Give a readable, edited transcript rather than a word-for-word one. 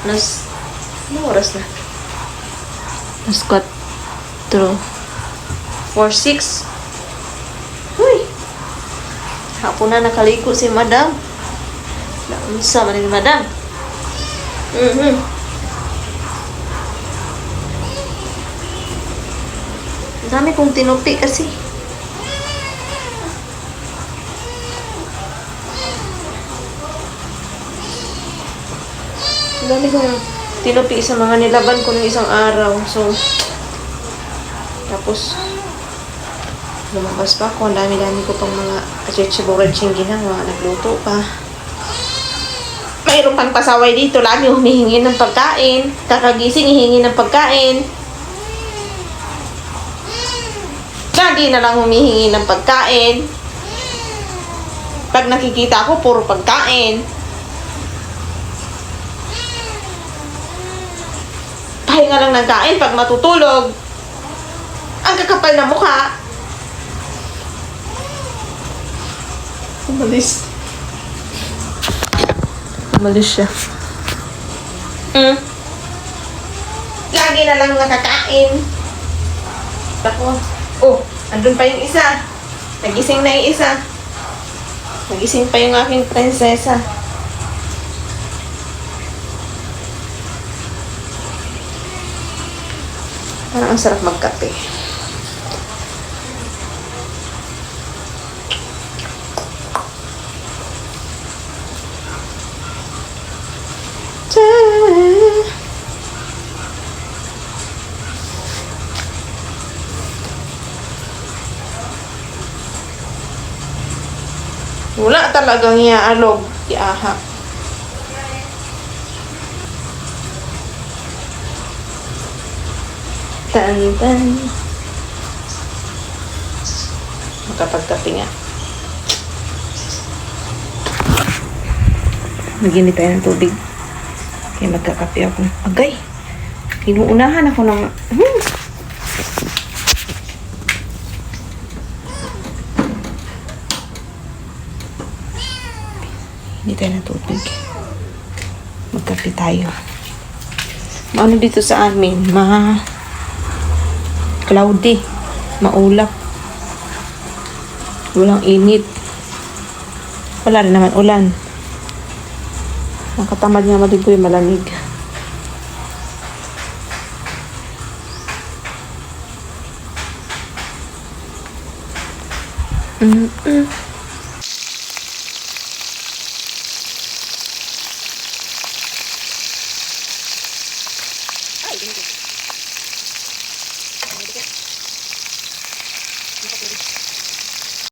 Ano oras na? Alas 4. 4:06. Uy! Hapon na nakaligo si madam. Naunsa man ni madam. Ang dami kong tinupi kasi. Ang dami kong tinupi sa mga nilaban ko ng isang araw. So, tapos, lumabas pa ako. Ang dami-dami ko pang mga achichiboraching ginawa. Nagluto pa. Mayroon pang pasaway dito. Lagi humihingi ng pagkain. Kakagising, hihingi ng pagkain. Lagi na lang humihingi ng pagkain. Pag nakikita ko, puro pagkain. Pahinga lang ng kain pag matutulog. Ang kakapal na mukha. Umalis. Umalis siya. Lagi na lang nakakain. Ako. Oh, andun pa yung isa. Nagising na yung isa. Nagising pa yung aking prinsesa. Parang ang sarap magkape. Wala talagang iaalog. Iaha. Tan-tan. Makapagkape nga. Maginit tayo ng tubig. Kaya magkakape ako. Agay! Inuunahan ako ng... Hindi tayo ng tubig. Magkape tayo. Ano dito sa amin? Cloudy. Maulap. Walang init. Wala rin naman ulan. Nakatamad nga maligo yung malamig. Ay,